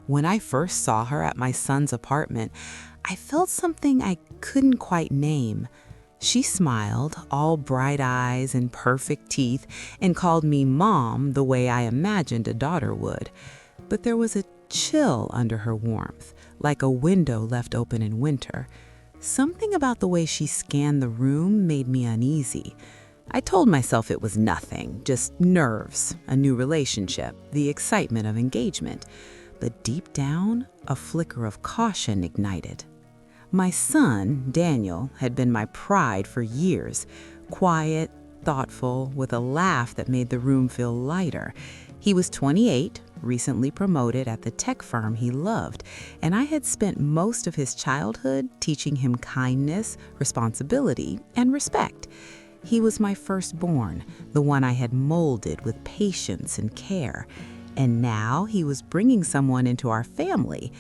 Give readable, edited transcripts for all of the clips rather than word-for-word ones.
When I first saw her at my son's apartment, I felt something I couldn't quite name. She smiled, all bright eyes and perfect teeth, and called me Mom the way I imagined a daughter would. But there was a chill under her warmth, like a window left open in winter. Something about the way she scanned the room made me uneasy. I told myself it was nothing, just nerves, a new relationship, the excitement of engagement. But deep down, a flicker of caution ignited. My son, Daniel, had been my pride for years. Quiet, thoughtful, with a laugh that made the room feel lighter. He was 28, recently promoted at the tech firm he loved, and I had spent most of his childhood teaching him kindness, responsibility, and respect. He was my firstborn, the one I had molded with patience and care. And now he was bringing someone into our family.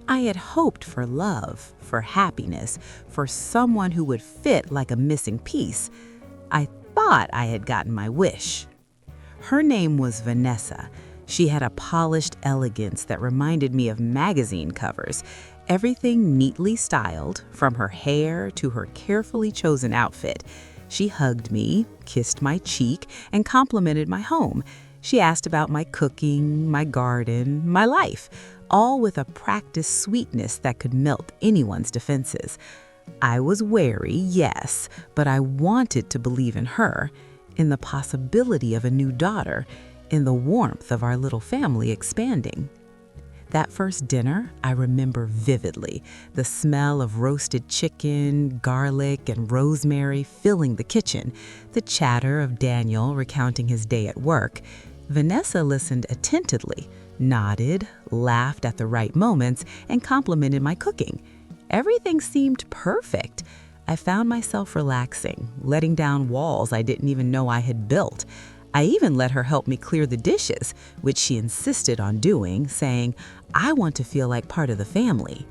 I had hoped for love, for happiness, for someone who would fit like a missing piece. I thought I had gotten my wish. Her name was Vanessa. She had a polished elegance that reminded me of magazine covers. Everything neatly styled, from her hair to her carefully chosen outfit. She hugged me, kissed my cheek, and complimented my home. She asked about my cooking, my garden, my life, all with a practiced sweetness that could melt anyone's defenses. I was wary, yes, but I wanted to believe in her, in the possibility of a new daughter, in the warmth of our little family expanding. That first dinner, I remember vividly, the smell of roasted chicken, garlic, and rosemary filling the kitchen, the chatter of Daniel recounting his day at work. Vanessa listened attentively, nodded, laughed at the right moments, and complimented my cooking. Everything seemed perfect. I found myself relaxing, letting down walls I didn't even know I had built. I even let her help me clear the dishes, which she insisted on doing, saying, "I want to feel like part of the family."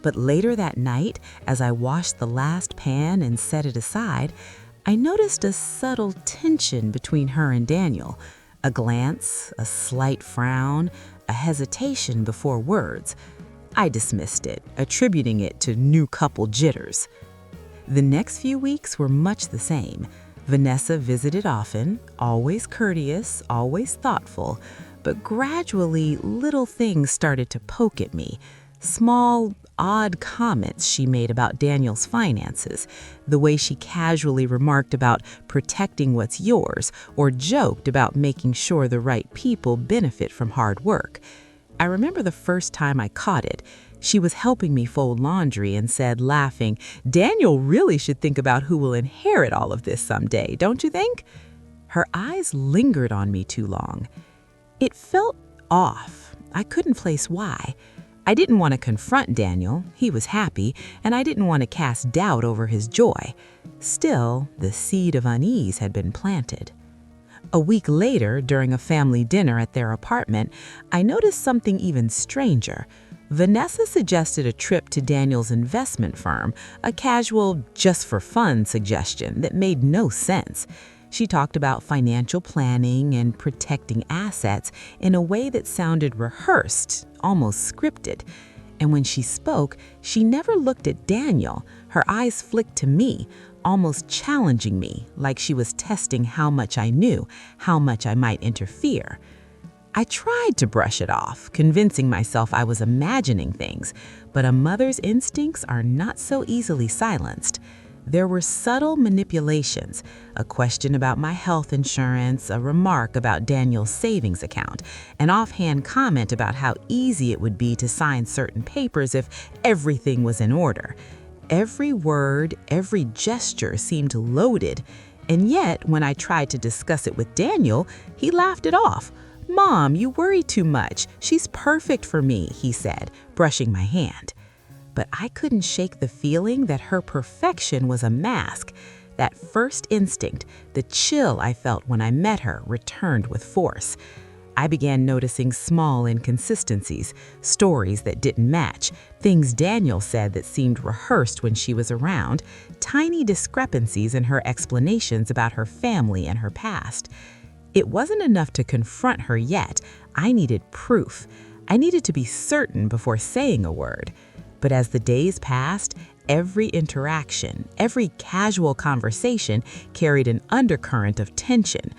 But later that night, as I washed the last pan and set it aside, I noticed a subtle tension between her and Daniel. A glance, a slight frown, a hesitation before words. I dismissed it, attributing it to new couple jitters. The next few weeks were much the same. Vanessa visited often, always courteous, always thoughtful, but gradually little things started to poke at me. Small, odd comments she made about Daniel's finances, the way she casually remarked about protecting what's yours, or joked about making sure the right people benefit from hard work. I remember the first time I caught it. She was helping me fold laundry and said, laughing, "Daniel really should think about who will inherit all of this someday, don't you think?" Her eyes lingered on me too long. It felt off. I couldn't place why. I didn't want to confront Daniel. He was happy, and I didn't want to cast doubt over his joy. Still, the seed of unease had been planted. A week later, during a family dinner at their apartment, I noticed something even stranger. Vanessa suggested a trip to Daniel's investment firm, a casual, just-for-fun suggestion that made no sense. She talked about financial planning and protecting assets in a way that sounded rehearsed, almost scripted. And when she spoke, she never looked at Daniel. Her eyes flicked to me, almost challenging me, like she was testing how much I knew, how much I might interfere. I tried to brush it off, convincing myself I was imagining things, but a mother's instincts are not so easily silenced. There were subtle manipulations, a question about my health insurance, a remark about Daniel's savings account, an offhand comment about how easy it would be to sign certain papers if everything was in order. Every word, every gesture seemed loaded, and yet when I tried to discuss it with Daniel, he laughed it off. "Mom, you worry too much. She's perfect for me," he said, brushing my hand. But I couldn't shake the feeling that her perfection was a mask. That first instinct, the chill I felt when I met her, returned with force. I began noticing small inconsistencies, stories that didn't match, things Daniel said that seemed rehearsed when she was around, tiny discrepancies in her explanations about her family and her past. It wasn't enough to confront her yet. I needed proof. I needed to be certain before saying a word. But as the days passed, every interaction, every casual conversation carried an undercurrent of tension.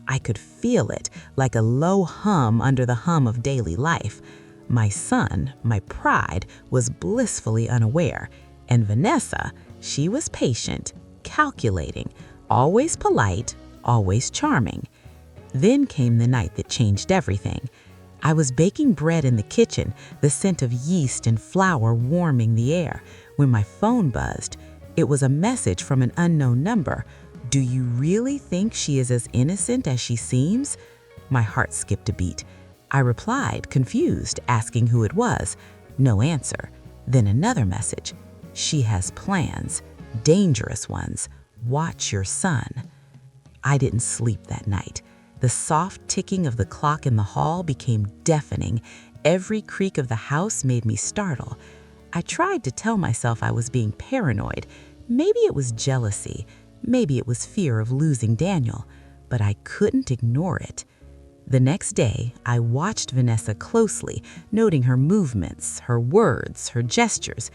I could feel it, like a low hum under the hum of daily life. My son, my pride, was blissfully unaware, and Vanessa, she was patient, calculating, always polite, always charming. Then came the night that changed everything. I was baking bread in the kitchen, the scent of yeast and flour warming the air, when my phone buzzed. It was a message from an unknown number. "Do you really think she is as innocent as she seems?" My heart skipped a beat. I replied, confused, asking who it was. No answer. Then another message. "She has plans, dangerous ones. Watch your son." I didn't sleep that night. The soft ticking of the clock in the hall became deafening. Every creak of the house made me startle. I tried to tell myself I was being paranoid. Maybe it was jealousy. Maybe it was fear of losing Daniel. But I couldn't ignore it. The next day, I watched Vanessa closely, noting her movements, her words, her gestures.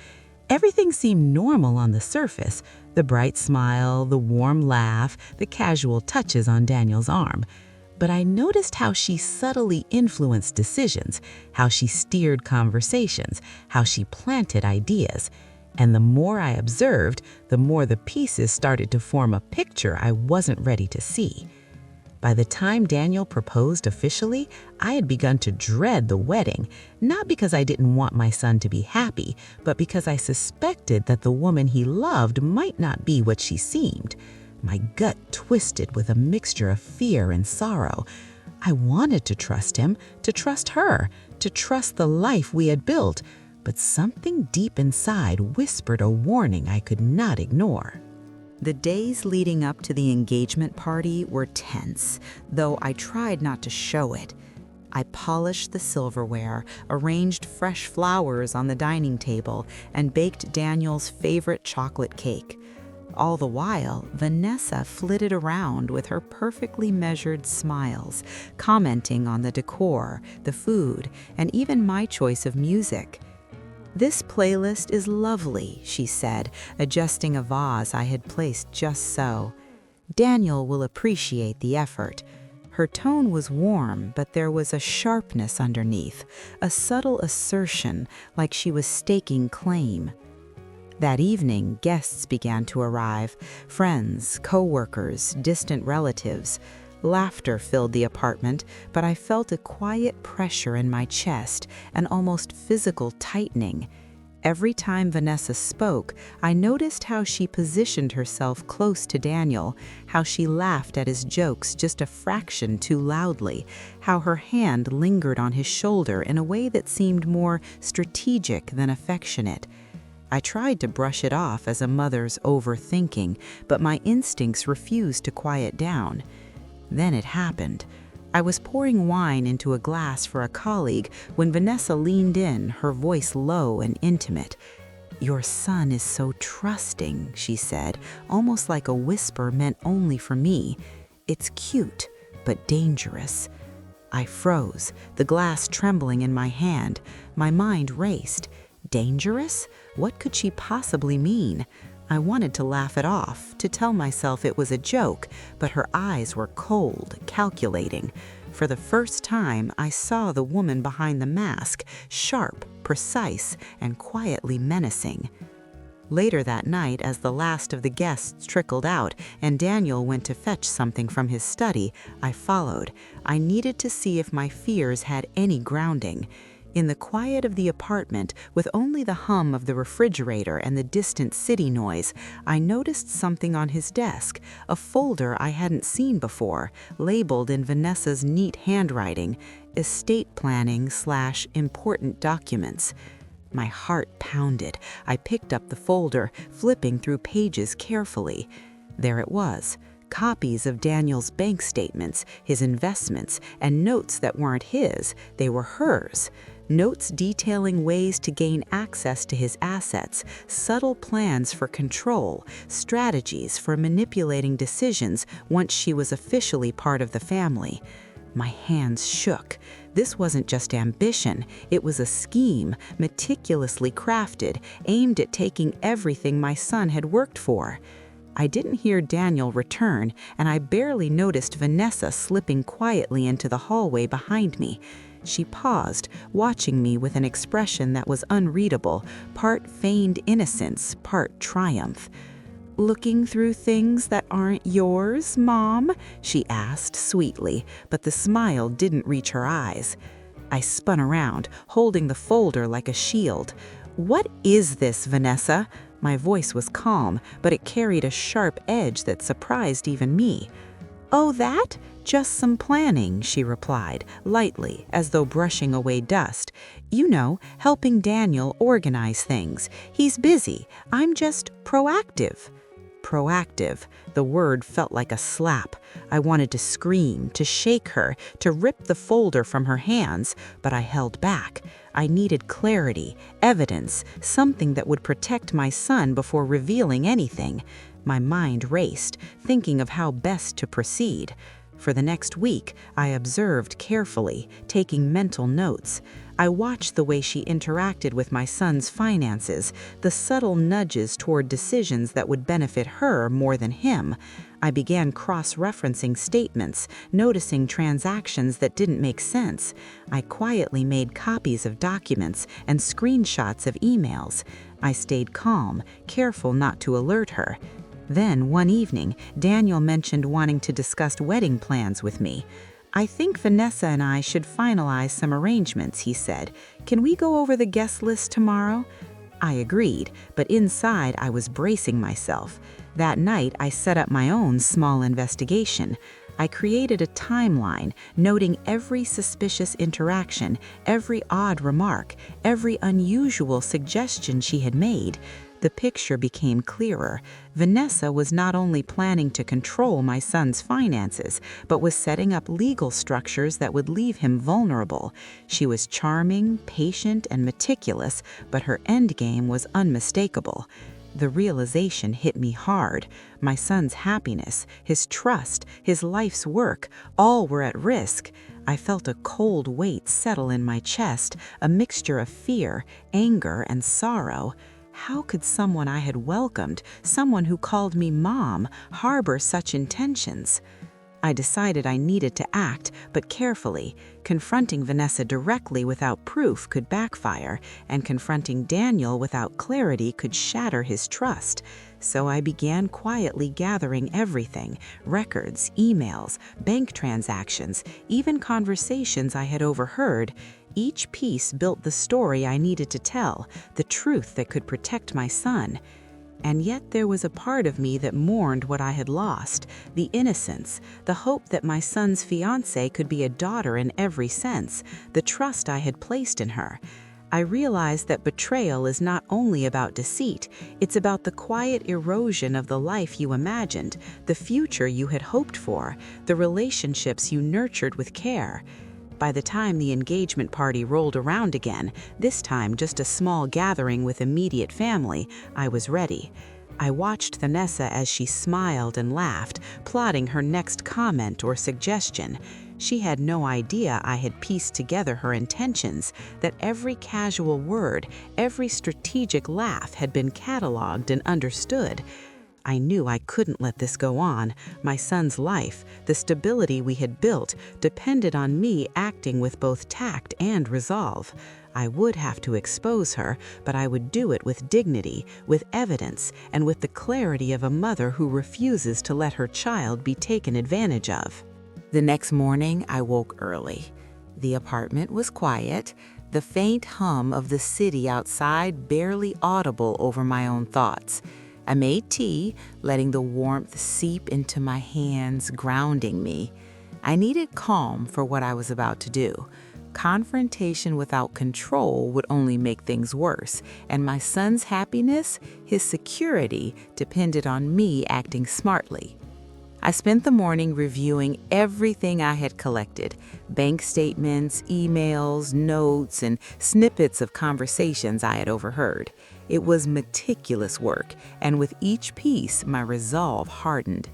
Everything seemed normal on the surface: the bright smile, the warm laugh, the casual touches on Daniel's arm. But I noticed how she subtly influenced decisions, how she steered conversations, how she planted ideas. And the more I observed, the more the pieces started to form a picture I wasn't ready to see. By the time Daniel proposed officially, I had begun to dread the wedding, not because I didn't want my son to be happy, but because I suspected that the woman he loved might not be what she seemed. My gut twisted with a mixture of fear and sorrow. I wanted to trust him, to trust her, to trust the life we had built, but something deep inside whispered a warning I could not ignore. The days leading up to the engagement party were tense, though I tried not to show it. I polished the silverware, arranged fresh flowers on the dining table, and baked Daniel's favorite chocolate cake. All the while, Vanessa flitted around with her perfectly measured smiles, commenting on the decor, the food, and even my choice of music. "This playlist is lovely," she said, adjusting a vase I had placed just so. "Daniel will appreciate the effort." Her tone was warm, but there was a sharpness underneath, a subtle assertion, like she was staking claim. That evening, guests began to arrive: friends, co-workers, distant relatives. Laughter filled the apartment, but I felt a quiet pressure in my chest, an almost physical tightening. Every time Vanessa spoke, I noticed how she positioned herself close to Daniel, how she laughed at his jokes just a fraction too loudly, how her hand lingered on his shoulder in a way that seemed more strategic than affectionate. I tried to brush it off as a mother's overthinking, but my instincts refused to quiet down. Then it happened. I was pouring wine into a glass for a colleague when Vanessa leaned in, her voice low and intimate. "Your son is so trusting," she said, almost like a whisper meant only for me. "It's cute, but dangerous." I froze, the glass trembling in my hand. My mind raced. Dangerous? What could she possibly mean? I wanted to laugh it off, to tell myself it was a joke, but her eyes were cold, calculating. For the first time, I saw the woman behind the mask, sharp, precise, and quietly menacing. Later that night, as the last of the guests trickled out and Daniel went to fetch something from his study, I followed. I needed to see if my fears had any grounding. In the quiet of the apartment, with only the hum of the refrigerator and the distant city noise, I noticed something on his desk, a folder I hadn't seen before, labeled in Vanessa's neat handwriting, "Estate Planning/Important Documents." My heart pounded. I picked up the folder, flipping through pages carefully. There it was. Copies of Daniel's bank statements, his investments, and notes that weren't his, they were hers. Notes detailing ways to gain access to his assets, subtle plans for control, strategies for manipulating decisions once she was officially part of the family. My hands shook. This wasn't just ambition, it was a scheme, meticulously crafted, aimed at taking everything my son had worked for. I didn't hear Daniel return, and I barely noticed Vanessa slipping quietly into the hallway behind me. She paused, watching me with an expression that was unreadable, part feigned innocence, part triumph. "Looking through things that aren't yours, Mom?" she asked sweetly, but the smile didn't reach her eyes. I spun around, holding the folder like a shield. "What is this, Vanessa?" My voice was calm, but it carried a sharp edge that surprised even me. "Oh, that? Just some planning," she replied, lightly, as though brushing away dust. "You know, helping Daniel organize things. He's busy. I'm just proactive." Proactive. The word felt like a slap. I wanted to scream, to shake her, to rip the folder from her hands, but I held back. I needed clarity, evidence, something that would protect my son before revealing anything. My mind raced, thinking of how best to proceed. For the next week, I observed carefully, taking mental notes. I watched the way she interacted with my son's finances, the subtle nudges toward decisions that would benefit her more than him. I began cross-referencing statements, noticing transactions that didn't make sense. I quietly made copies of documents and screenshots of emails. I stayed calm, careful not to alert her. Then, one evening, Daniel mentioned wanting to discuss wedding plans with me. "I think Vanessa and I should finalize some arrangements," he said. "Can we go over the guest list tomorrow?" I agreed, but inside I was bracing myself. That night, I set up my own small investigation. I created a timeline, noting every suspicious interaction, every odd remark, every unusual suggestion she had made. The picture became clearer. Vanessa was not only planning to control my son's finances, but was setting up legal structures that would leave him vulnerable. She was charming, patient, and meticulous, but her endgame was unmistakable. The realization hit me hard. My son's happiness, his trust, his life's work, all were at risk. I felt a cold weight settle in my chest, a mixture of fear, anger, and sorrow. How could someone I had welcomed, someone who called me Mom, harbor such intentions? I decided I needed to act, but carefully. Confronting Vanessa directly without proof could backfire, and confronting Daniel without clarity could shatter his trust. So I began quietly gathering everything: records, emails, bank transactions, even conversations I had overheard. Each piece built the story I needed to tell, the truth that could protect my son. And yet there was a part of me that mourned what I had lost, the innocence, the hope that my son's fiancée could be a daughter in every sense, the trust I had placed in her. I realized that betrayal is not only about deceit, it's about the quiet erosion of the life you imagined, the future you had hoped for, the relationships you nurtured with care. By the time the engagement party rolled around again, this time just a small gathering with immediate family, I was ready. I watched Vanessa as she smiled and laughed, plotting her next comment or suggestion. She had no idea I had pieced together her intentions, that every casual word, every strategic laugh had been cataloged and understood. I knew I couldn't let this go on. My son's life, the stability we had built, depended on me acting with both tact and resolve. I would have to expose her, but I would do it with dignity, with evidence, and with the clarity of a mother who refuses to let her child be taken advantage of. The next morning, I woke early. The apartment was quiet, the faint hum of the city outside barely audible over my own thoughts. I made tea, letting the warmth seep into my hands, grounding me. I needed calm for what I was about to do. Confrontation without control would only make things worse, and my son's happiness, his security, depended on me acting smartly. I spent the morning reviewing everything I had collected: bank statements, emails, notes, and snippets of conversations I had overheard. It was meticulous work, and with each piece, my resolve hardened.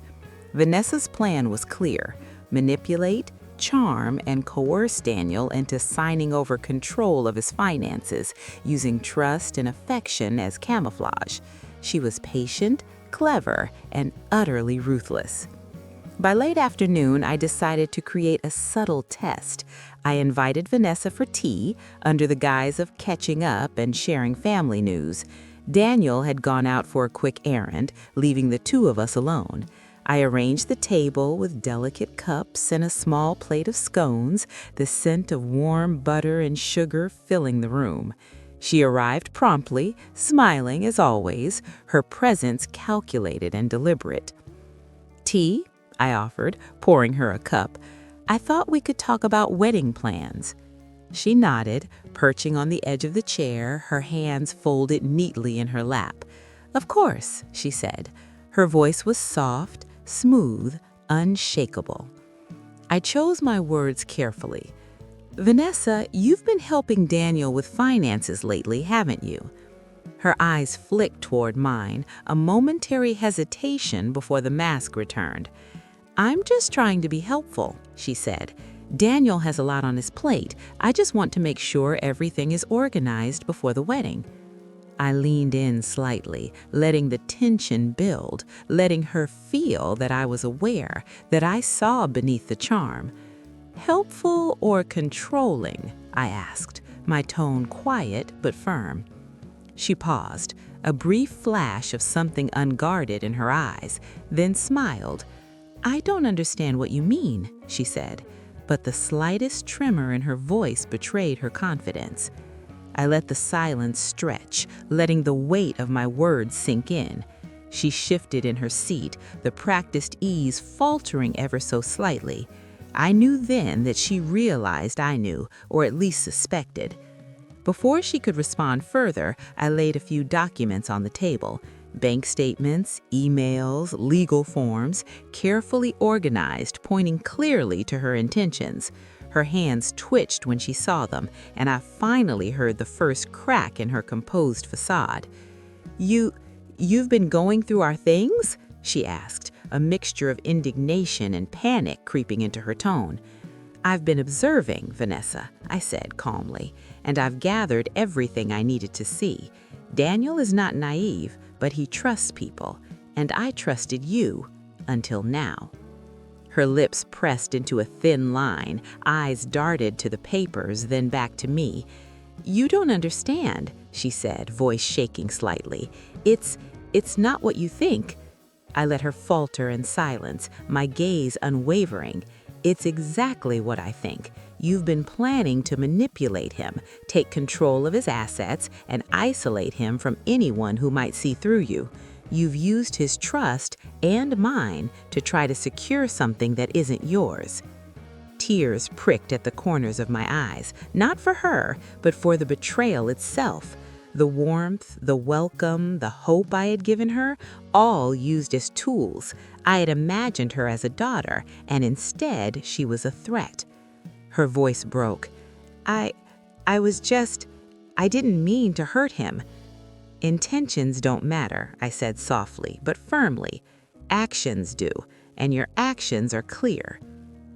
Vanessa's plan was clear: manipulate, charm and coerce Daniel into signing over control of his finances, using trust and affection as camouflage. She was patient, clever, and utterly ruthless. By late afternoon, I decided to create a subtle test. I invited Vanessa for tea under the guise of catching up and sharing family news. Daniel had gone out for a quick errand, leaving the two of us alone. I arranged the table with delicate cups and a small plate of scones, the scent of warm butter and sugar filling the room. She arrived promptly, smiling as always, her presence calculated and deliberate. "Tea?" I offered, pouring her a cup. "I thought we could talk about wedding plans." She nodded, perching on the edge of the chair, her hands folded neatly in her lap. "Of course," she said. Her voice was soft, smooth, unshakable. I chose my words carefully. "Vanessa, you've been helping Daniel with finances lately, haven't you?" Her eyes flicked toward mine, a momentary hesitation before the mask returned. "I'm just trying to be helpful," she said. "Daniel has a lot on his plate. I just want to make sure everything is organized before the wedding." I leaned in slightly, letting the tension build, letting her feel that I was aware, that I saw beneath the charm. "Helpful or controlling?" I asked, my tone quiet but firm. She paused, a brief flash of something unguarded in her eyes, then smiled. "I don't understand what you mean," she said, but the slightest tremor in her voice betrayed her confidence. I let the silence stretch, letting the weight of my words sink in. She shifted in her seat, the practiced ease faltering ever so slightly. I knew then that she realized I knew, or at least suspected. Before she could respond further, I laid a few documents on the table. Bank statements, emails, legal forms, carefully organized, pointing clearly to her intentions. Her hands twitched when she saw them, and I finally heard the first crack in her composed facade. You've been going through our things?" she asked, a mixture of indignation and panic creeping into her tone. "I've been observing, Vanessa," I said calmly, "and I've gathered everything I needed to see. Daniel is not naive, but he trusts people, and I trusted you until now." Her lips pressed into a thin line, eyes darted to the papers, then back to me. "You don't understand," she said, voice shaking slightly. It's not what you think." I let her falter in silence, my gaze unwavering. "It's exactly what I think. You've been planning to manipulate him, take control of his assets, and isolate him from anyone who might see through you. You've used his trust and mine to try to secure something that isn't yours." Tears pricked at the corners of my eyes, not for her, but for the betrayal itself. The warmth, the welcome, the hope I had given her, all used as tools. I had imagined her as a daughter, and instead she was a threat. Her voice broke. I didn't mean to hurt him." "Intentions don't matter," I said softly, but firmly. "Actions do, and your actions are clear."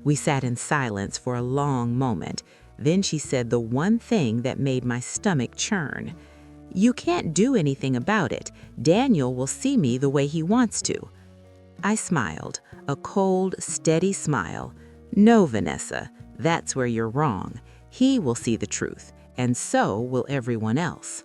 We sat in silence for a long moment. Then she said the one thing that made my stomach churn. "You can't do anything about it. Daniel will see me the way he wants to." I smiled, a cold, steady smile. "No, Vanessa, that's where you're wrong. He will see the truth, and so will everyone else."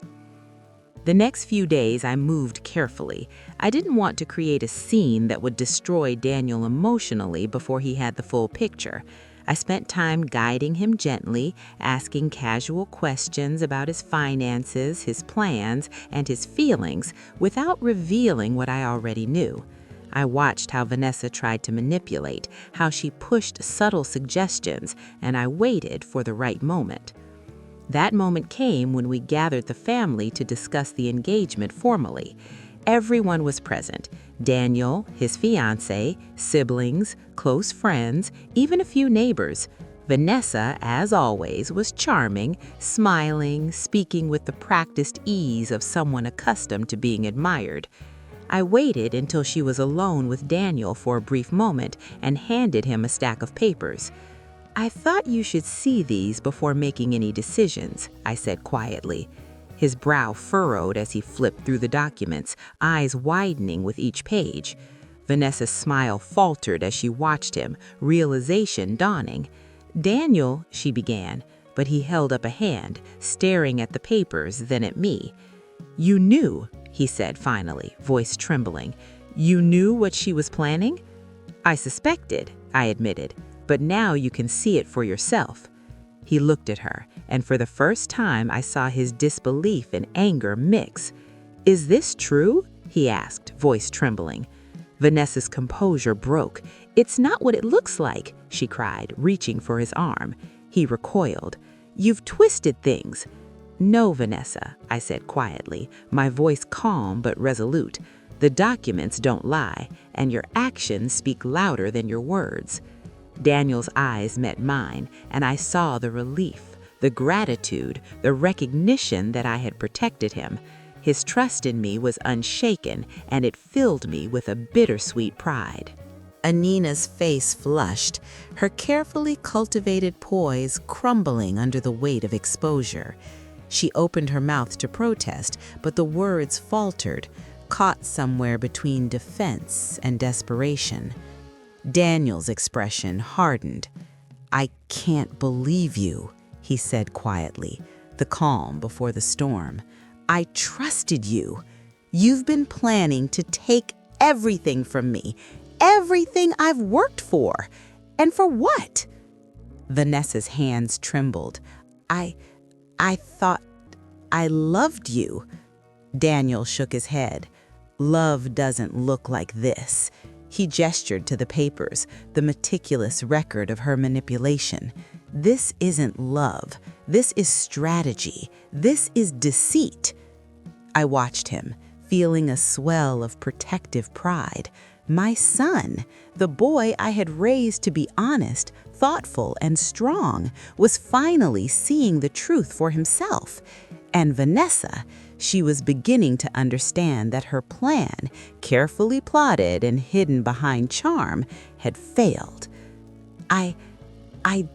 The next few days I moved carefully. I didn't want to create a scene that would destroy Daniel emotionally before he had the full picture. I spent time guiding him gently, asking casual questions about his finances, his plans, and his feelings without revealing what I already knew. I watched how Vanessa tried to manipulate, how she pushed subtle suggestions, and I waited for the right moment. That moment came when we gathered the family to discuss the engagement formally. Everyone was present: Daniel, his fiancée, siblings, close friends, even a few neighbors. Vanessa, as always, was charming, smiling, speaking with the practiced ease of someone accustomed to being admired. I waited until she was alone with Daniel for a brief moment and handed him a stack of papers. I thought you should see these before making any decisions, I said quietly. His brow furrowed as he flipped through the documents, eyes widening with each page. Vanessa's smile faltered as she watched him, realization dawning. "Daniel," she began, but he held up a hand, staring at the papers, then at me. "You knew," he said finally, voice trembling. "You knew what she was planning?" "I suspected," I admitted, "but now you can see it for yourself." He looked at her, and for the first time I saw his disbelief and anger mix. "Is this true?" he asked, voice trembling. Vanessa's composure broke. "It's not what it looks like," she cried, reaching for his arm. He recoiled. "You've twisted things." "No, Vanessa," I said quietly, my voice calm but resolute. "The documents don't lie, and your actions speak louder than your words." Daniel's eyes met mine, and I saw the relief, the gratitude, the recognition that I had protected him. His trust in me was unshaken, and it filled me with a bittersweet pride. Anina's face flushed, her carefully cultivated poise crumbling under the weight of exposure. She opened her mouth to protest, but the words faltered, caught somewhere between defense and desperation. Daniel's expression hardened. "I can't believe you," he said quietly, the calm before the storm. "I trusted you. You've been planning to take everything from me, everything I've worked for. And for what?" Vanessa's hands trembled. I thought I loved you." Daniel shook his head. "Love doesn't look like this." He gestured to the papers, the meticulous record of her manipulation. "This isn't love. This is strategy. This is deceit." I watched him, feeling a swell of protective pride. My son, the boy I had raised to be honest, thoughtful, and strong, was finally seeing the truth for himself. And Vanessa, she was beginning to understand that her plan, carefully plotted and hidden behind charm, had failed. I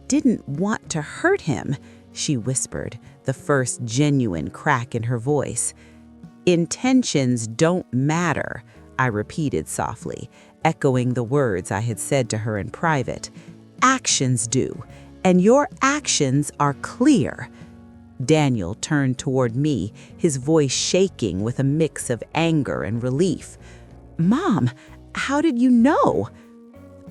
didn't want to hurt him," she whispered, the first genuine crack in her voice. "Intentions don't matter," I repeated softly, echoing the words I had said to her in private. "Actions do, and your actions are clear." Daniel turned toward me, his voice shaking with a mix of anger and relief. "Mom, how did you know?"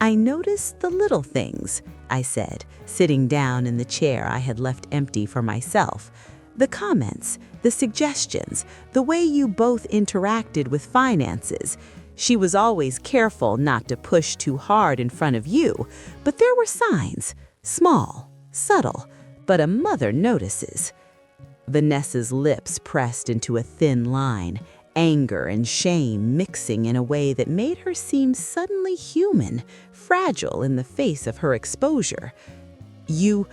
"I noticed the little things," I said, sitting down in the chair I had left empty for myself. "The comments, the suggestions, the way you both interacted with finances. She was always careful not to push too hard in front of you, but there were signs, small, subtle, but a mother notices." Vanessa's lips pressed into a thin line, anger and shame mixing in a way that made her seem suddenly human, fragile in the face of her exposure. You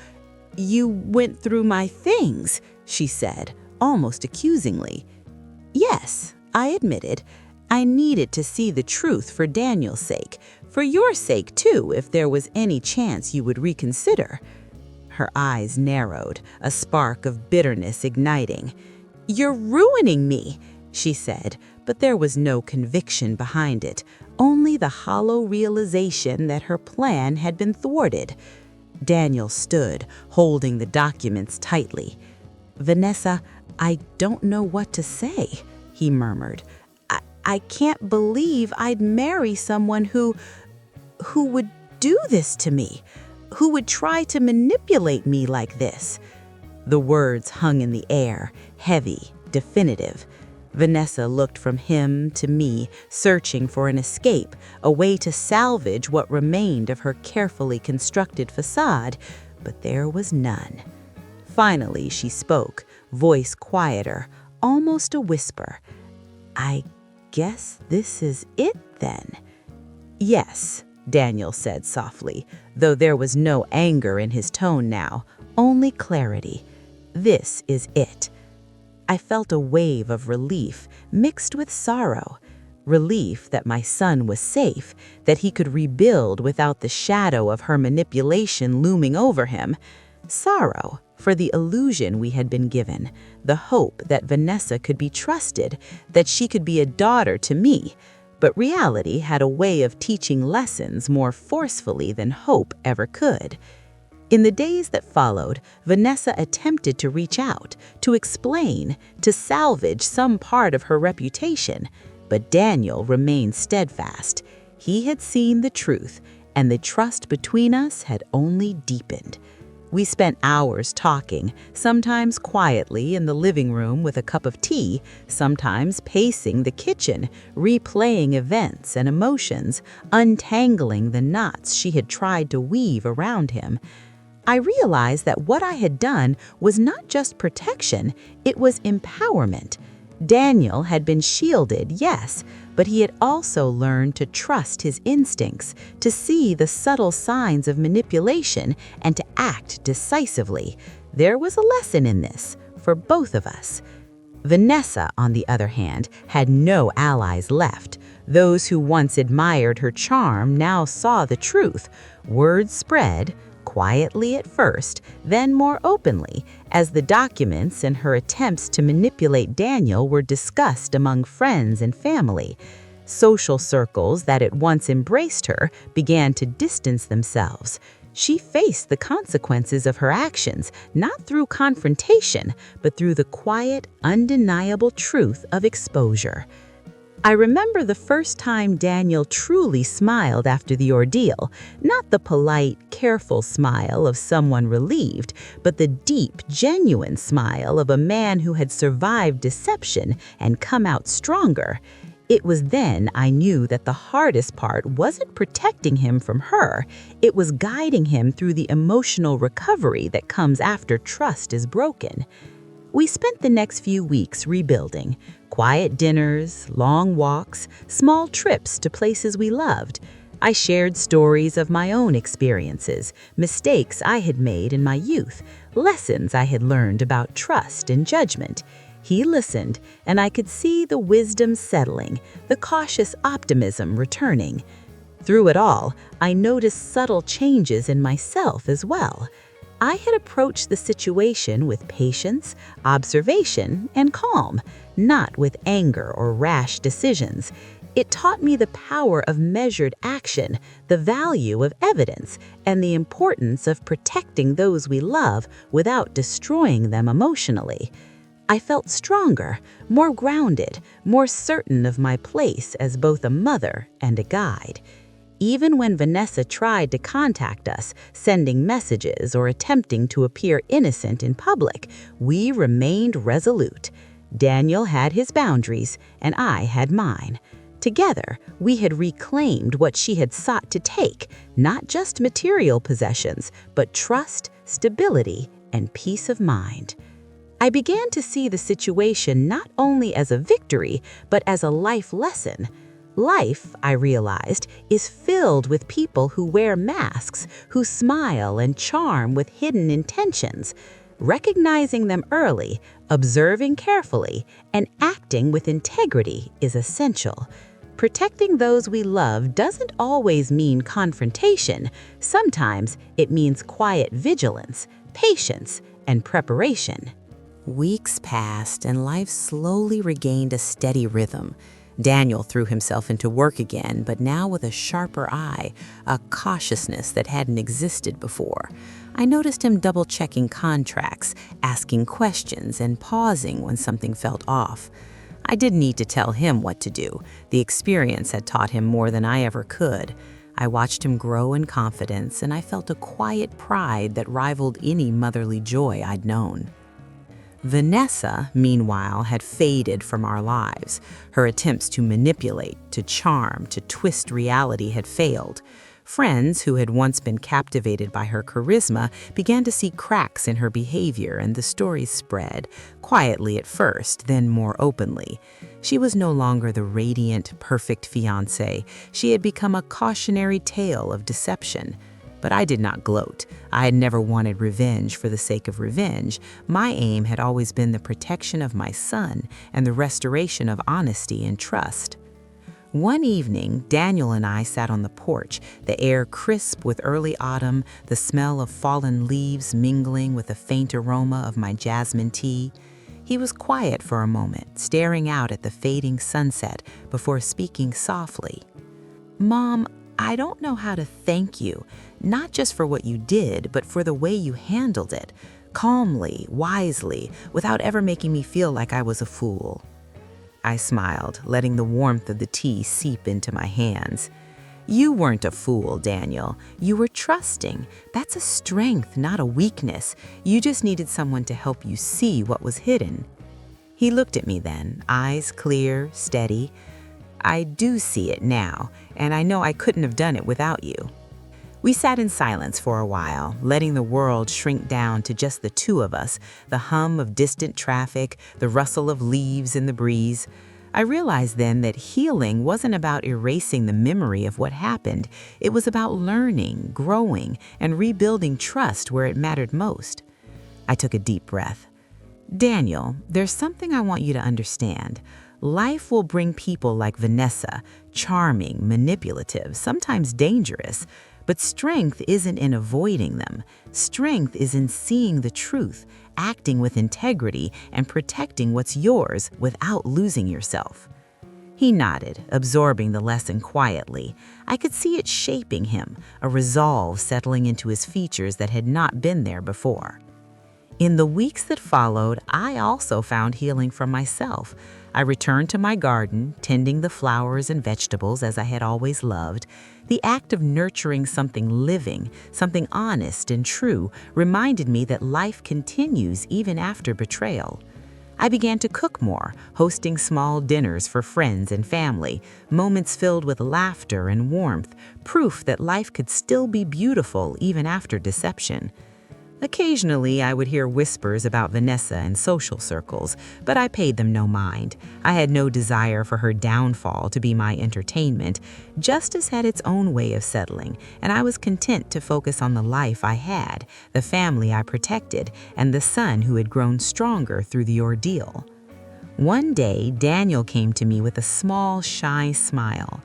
went through my things," she said, almost accusingly. "Yes," I admitted. "I needed to see the truth for Daniel's sake, for your sake too, if there was any chance you would reconsider." Her eyes narrowed, a spark of bitterness igniting. "You're ruining me," she said, but there was no conviction behind it, only the hollow realization that her plan had been thwarted. Daniel stood, holding the documents tightly. "Vanessa, I don't know what to say," he murmured. I can't believe I'd marry someone who would do this to me, who would try to manipulate me like this." The words hung in the air, heavy, definitive. Vanessa looked from him to me, searching for an escape, a way to salvage what remained of her carefully constructed facade, but there was none. Finally, she spoke, voice quieter, almost a whisper. "I guess this is it then." "Yes," Daniel said softly, though there was no anger in his tone now, only clarity. "This is it." I felt a wave of relief mixed with sorrow. relief that my son was safe, that he could rebuild without the shadow of her manipulation looming over him, sorrow for the illusion we had been given, the hope that Vanessa could be trusted, that she could be a daughter to me. But reality had a way of teaching lessons more forcefully than hope ever could. In the days that followed, Vanessa attempted to reach out, to explain, to salvage some part of her reputation, but Daniel remained steadfast. He had seen the truth, and the trust between us had only deepened. We spent hours talking, sometimes quietly in the living room with a cup of tea, sometimes pacing the kitchen, replaying events and emotions, untangling the knots she had tried to weave around him. I realized that what I had done was not just protection, it was empowerment. Daniel had been shielded, yes, but he had also learned to trust his instincts, to see the subtle signs of manipulation, and to act decisively. There was a lesson in this for both of us. Vanessa, on the other hand, had no allies left. Those who once admired her charm now saw the truth. Word spread, quietly at first, then more openly, as the documents and her attempts to manipulate Daniel were discussed among friends and family. Social circles that at once embraced her began to distance themselves. She faced the consequences of her actions, not through confrontation, but through the quiet, undeniable truth of exposure. I remember the first time Daniel truly smiled after the ordeal, not the polite, careful smile of someone relieved, but the deep, genuine smile of a man who had survived deception and come out stronger. It was then I knew that the hardest part wasn't protecting him from her, it was guiding him through the emotional recovery that comes after trust is broken. We spent the next few weeks rebuilding. Quiet dinners, long walks, small trips to places we loved. I shared stories of my own experiences, mistakes I had made in my youth, lessons I had learned about trust and judgment. He listened, and I could see the wisdom settling, the cautious optimism returning. Through it all, I noticed subtle changes in myself as well. I had approached the situation with patience, observation, and calm, not with anger or rash decisions. It taught me the power of measured action, the value of evidence, and the importance of protecting those we love without destroying them emotionally. I felt stronger, more grounded, more certain of my place as both a mother and a guide. Even when Vanessa tried to contact us, sending messages or attempting to appear innocent in public, we remained resolute. Daniel had his boundaries, and I had mine. Together, we had reclaimed what she had sought to take, not just material possessions, but trust, stability, and peace of mind. I began to see the situation not only as a victory, but as a life lesson. Life, I realized, is filled with people who wear masks, who smile and charm with hidden intentions. Recognizing them early, observing carefully, and acting with integrity is essential. Protecting those we love doesn't always mean confrontation. Sometimes it means quiet vigilance, patience, and preparation. Weeks passed, and life slowly regained a steady rhythm. Daniel threw himself into work again, but now with a sharper eye, a cautiousness that hadn't existed before. I noticed him double-checking contracts, asking questions, and pausing when something felt off. I didn't need to tell him what to do. The experience had taught him more than I ever could. I watched him grow in confidence, and I felt a quiet pride that rivaled any motherly joy I'd known. Vanessa, meanwhile, had faded from our lives. Her attempts to manipulate, to charm, to twist reality had failed. Friends who had once been captivated by her charisma began to see cracks in her behavior, and the stories spread, quietly at first, then more openly. She was no longer the radiant, perfect fiancée. She had become a cautionary tale of deception. But I did not gloat. I had never wanted revenge for the sake of revenge. My aim had always been the protection of my son and the restoration of honesty and trust. One evening, Daniel and I sat on the porch, the air crisp with early autumn, the smell of fallen leaves mingling with a faint aroma of my jasmine tea. He was quiet for a moment, staring out at the fading sunset before speaking softly. "Mom, I don't know how to thank you, not just for what you did, but for the way you handled it, calmly, wisely, without ever making me feel like I was a fool." I smiled, letting the warmth of the tea seep into my hands. "You weren't a fool, Daniel. You were trusting. That's a strength, not a weakness. You just needed someone to help you see what was hidden." He looked at me then, eyes clear, steady. "I do see it now, and I know I couldn't have done it without you." We sat in silence for a while, letting the world shrink down to just the two of us, the hum of distant traffic, the rustle of leaves in the breeze. I realized then that healing wasn't about erasing the memory of what happened. It was about learning, growing, and rebuilding trust where it mattered most. I took a deep breath. "Daniel, there's something I want you to understand. Life will bring people like Vanessa, charming, manipulative, sometimes dangerous. But strength isn't in avoiding them. Strength is in seeing the truth, acting with integrity, and protecting what's yours without losing yourself." He nodded, absorbing the lesson quietly. I could see it shaping him, a resolve settling into his features that had not been there before. In the weeks that followed, I also found healing from myself. I returned to my garden, tending the flowers and vegetables as I had always loved. The act of nurturing something living, something honest and true, reminded me that life continues even after betrayal. I began to cook more, hosting small dinners for friends and family, moments filled with laughter and warmth, proof that life could still be beautiful even after deception. Occasionally, I would hear whispers about Vanessa in social circles, but I paid them no mind. I had no desire for her downfall to be my entertainment. Justice had its own way of settling, and I was content to focus on the life I had, the family I protected, and the son who had grown stronger through the ordeal. One day, Daniel came to me with a small, shy smile.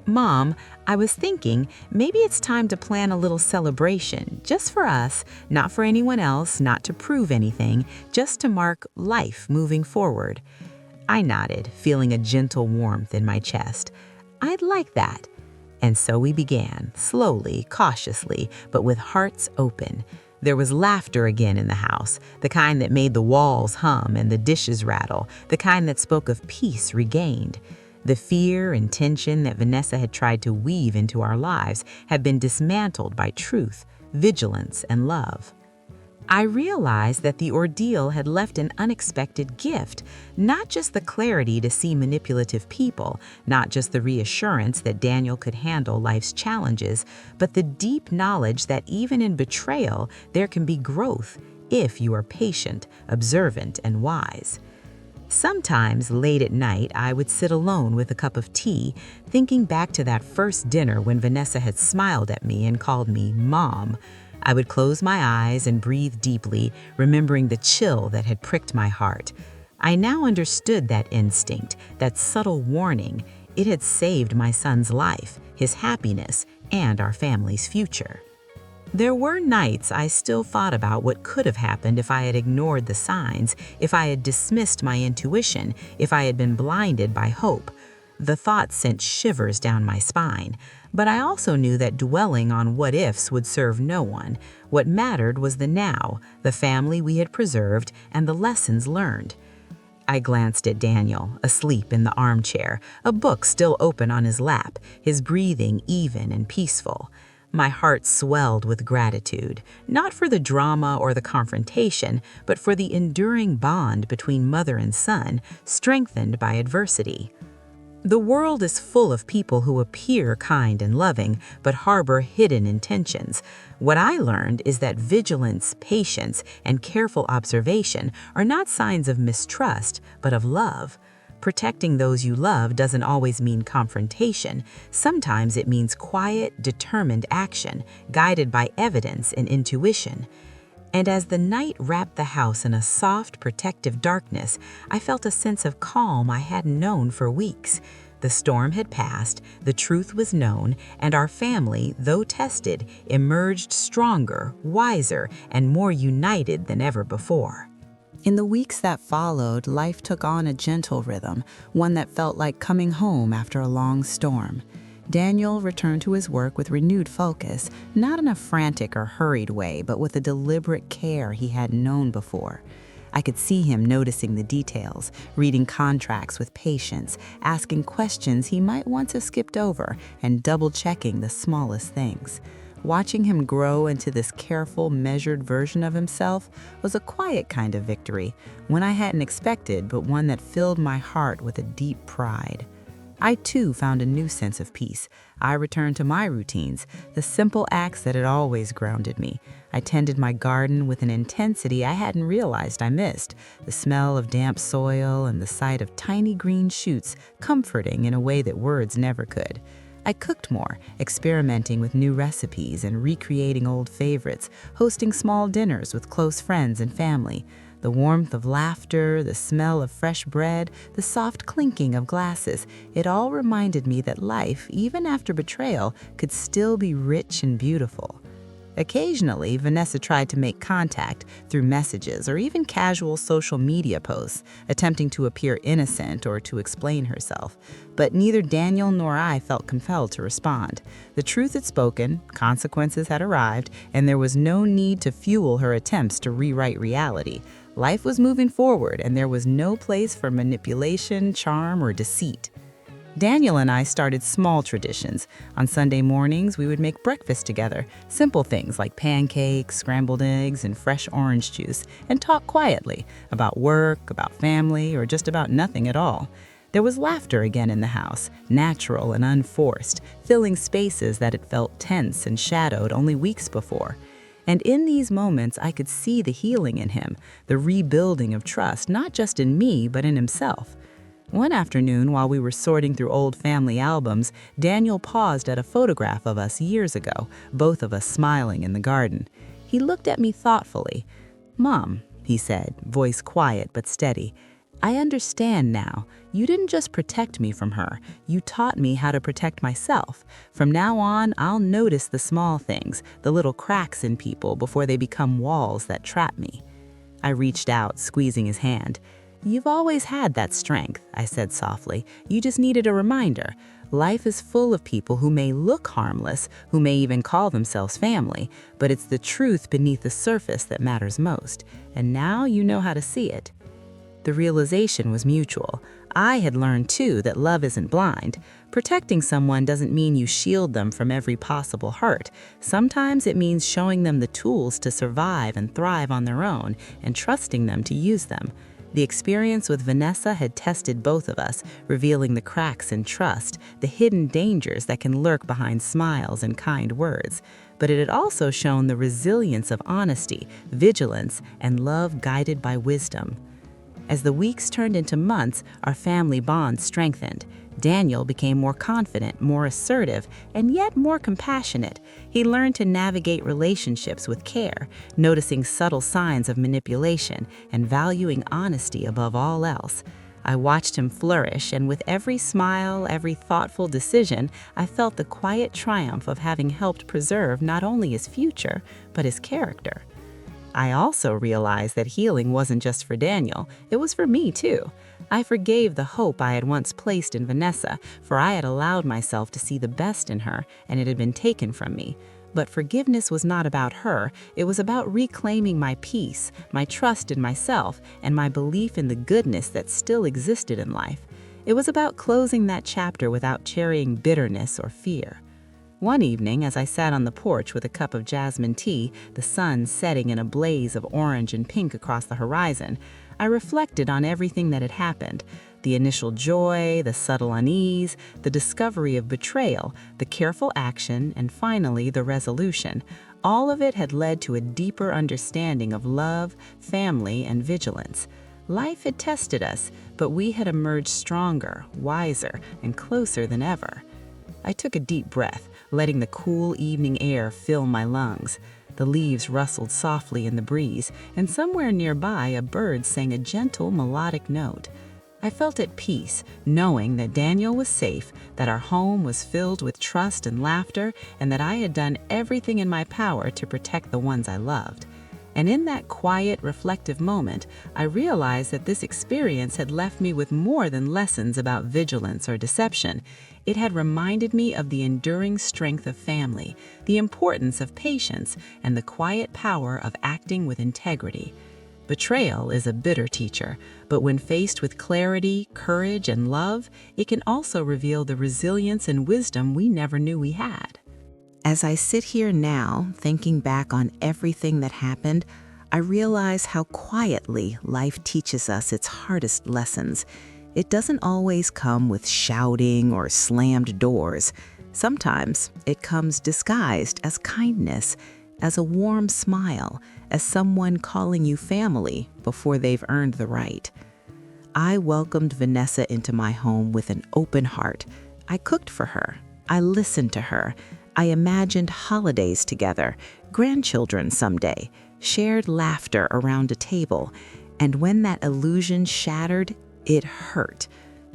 "Mom, I was thinking maybe it's time to plan a little celebration, just for us, not for anyone else, not to prove anything, just to mark life moving forward." I nodded, feeling a gentle warmth in my chest. "I'd like that." And so we began, slowly, cautiously, but with hearts open. There was laughter again in the house, the kind that made the walls hum and the dishes rattle, the kind that spoke of peace regained. The fear and tension that Vanessa had tried to weave into our lives had been dismantled by truth, vigilance, and love. I realized that the ordeal had left an unexpected gift, not just the clarity to see manipulative people, not just the reassurance that Daniel could handle life's challenges, but the deep knowledge that even in betrayal, there can be growth if you are patient, observant, and wise. Sometimes, late at night, I would sit alone with a cup of tea, thinking back to that first dinner when Vanessa had smiled at me and called me Mom. I would close my eyes and breathe deeply, remembering the chill that had pricked my heart. I now understood that instinct, that subtle warning. It had saved my son's life, his happiness, and our family's future. There were nights I still thought about what could have happened if I had ignored the signs, if I had dismissed my intuition, if I had been blinded by hope. The thought sent shivers down my spine, but I also knew that dwelling on what-ifs would serve no one. What mattered was the now, the family we had preserved, and the lessons learned. I glanced at Daniel, asleep in the armchair, a book still open on his lap, his breathing even and peaceful. My heart swelled with gratitude, not for the drama or the confrontation, but for the enduring bond between mother and son, strengthened by adversity. The world is full of people who appear kind and loving, but harbor hidden intentions. What I learned is that vigilance, patience, and careful observation are not signs of mistrust, but of love. Protecting those you love doesn't always mean confrontation. Sometimes it means quiet, determined action, guided by evidence and intuition. And as the night wrapped the house in a soft, protective darkness, I felt a sense of calm I hadn't known for weeks. The storm had passed, the truth was known, and our family, though tested, emerged stronger, wiser, and more united than ever before. In the weeks that followed, life took on a gentle rhythm, one that felt like coming home after a long storm. Daniel returned to his work with renewed focus, not in a frantic or hurried way, but with a deliberate care he hadn't known before. I could see him noticing the details, reading contracts with patience, asking questions he might once have skipped over, and double-checking the smallest things. Watching him grow into this careful, measured version of himself was a quiet kind of victory, one I hadn't expected, but one that filled my heart with a deep pride. I too found a new sense of peace. I returned to my routines, the simple acts that had always grounded me. I tended my garden with an intensity I hadn't realized I missed, the smell of damp soil and the sight of tiny green shoots comforting in a way that words never could. I cooked more, experimenting with new recipes and recreating old favorites, hosting small dinners with close friends and family. The warmth of laughter, the smell of fresh bread, the soft clinking of glasses, it all reminded me that life, even after betrayal, could still be rich and beautiful. Occasionally, Vanessa tried to make contact through messages or even casual social media posts, attempting to appear innocent or to explain herself. But neither Daniel nor I felt compelled to respond. The truth had spoken, consequences had arrived, and there was no need to fuel her attempts to rewrite reality. Life was moving forward, and there was no place for manipulation, charm, or deceit. Daniel and I started small traditions. On Sunday mornings, we would make breakfast together, simple things like pancakes, scrambled eggs, and fresh orange juice, and talk quietly about work, about family, or just about nothing at all. There was laughter again in the house, natural and unforced, filling spaces that had felt tense and shadowed only weeks before. And in these moments, I could see the healing in him, the rebuilding of trust, not just in me, but in himself. One afternoon, while we were sorting through old family albums, Daniel paused at a photograph of us years ago, both of us smiling in the garden. He looked at me thoughtfully. "Mom," he said, voice quiet but steady, "I understand now. You didn't just protect me from her. You taught me how to protect myself. From now on, I'll notice the small things, the little cracks in people before they become walls that trap me." I reached out, squeezing his hand. "You've always had that strength," I said softly. "You just needed a reminder. Life is full of people who may look harmless, who may even call themselves family, but it's the truth beneath the surface that matters most. And now you know how to see it." The realization was mutual. I had learned, too, that love isn't blind. Protecting someone doesn't mean you shield them from every possible hurt. Sometimes it means showing them the tools to survive and thrive on their own, and trusting them to use them. The experience with Vanessa had tested both of us, revealing the cracks in trust, the hidden dangers that can lurk behind smiles and kind words. But it had also shown the resilience of honesty, vigilance, and love guided by wisdom. As the weeks turned into months, our family bond strengthened. Daniel became more confident, more assertive, and yet more compassionate. He learned to navigate relationships with care, noticing subtle signs of manipulation and valuing honesty above all else. I watched him flourish, and with every smile, every thoughtful decision, I felt the quiet triumph of having helped preserve not only his future, but his character. I also realized that healing wasn't just for Daniel, it was for me too. I forgave the hope I had once placed in Vanessa, for I had allowed myself to see the best in her, and it had been taken from me. But forgiveness was not about her, it was about reclaiming my peace, my trust in myself, and my belief in the goodness that still existed in life. It was about closing that chapter without carrying bitterness or fear. One evening, as I sat on the porch with a cup of jasmine tea, the sun setting in a blaze of orange and pink across the horizon, I reflected on everything that had happened. The initial joy, the subtle unease, the discovery of betrayal, the careful action, and finally the resolution. All of it had led to a deeper understanding of love, family, and vigilance. Life had tested us, but we had emerged stronger, wiser, and closer than ever. I took a deep breath, letting the cool evening air fill my lungs. The leaves rustled softly in the breeze, and somewhere nearby a bird sang a gentle melodic note. I felt at peace, knowing that Daniel was safe, that our home was filled with trust and laughter, and that I had done everything in my power to protect the ones I loved. And in that quiet, reflective moment, I realized that this experience had left me with more than lessons about vigilance or deception. It had reminded me of the enduring strength of family, the importance of patience, and the quiet power of acting with integrity. Betrayal is a bitter teacher, but when faced with clarity, courage, and love, it can also reveal the resilience and wisdom we never knew we had. As I sit here now, thinking back on everything that happened, I realize how quietly life teaches us its hardest lessons. It doesn't always come with shouting or slammed doors. Sometimes it comes disguised as kindness, as a warm smile, as someone calling you family before they've earned the right. I welcomed Vanessa into my home with an open heart. I cooked for her. I listened to her. I imagined holidays together, grandchildren someday, shared laughter around a table. And when that illusion shattered, it hurt.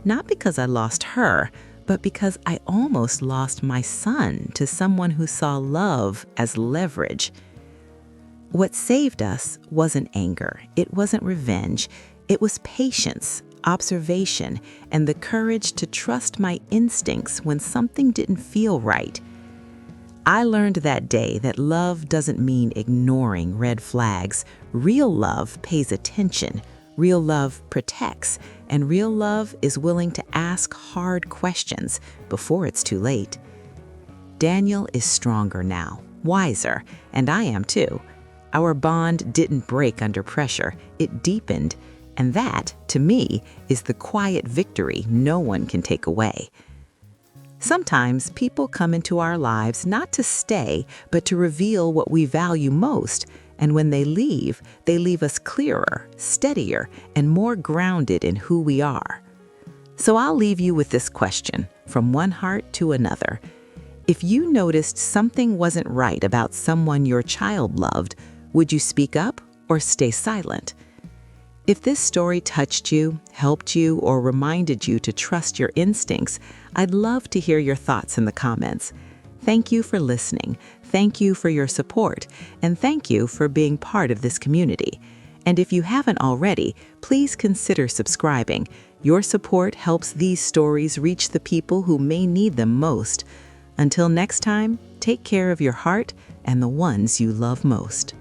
Not because I lost her, but because I almost lost my son to someone who saw love as leverage. What saved us wasn't anger. It wasn't revenge. It was patience, observation, and the courage to trust my instincts when something didn't feel right. I learned that day that love doesn't mean ignoring red flags. Real love pays attention. Real love protects. And real love is willing to ask hard questions before it's too late. Daniel is stronger now, wiser, and I am too. Our bond didn't break under pressure. It deepened. And that, to me, is the quiet victory no one can take away. Sometimes people come into our lives not to stay, but to reveal what we value most. And when they leave us clearer, steadier, and more grounded in who we are. So I'll leave you with this question, from one heart to another. If you noticed something wasn't right about someone your child loved, would you speak up or stay silent? If this story touched you, helped you, or reminded you to trust your instincts, I'd love to hear your thoughts in the comments. Thank you for listening. Thank you for your support. And thank you for being part of this community. And if you haven't already, please consider subscribing. Your support helps these stories reach the people who may need them most. Until next time, take care of your heart and the ones you love most.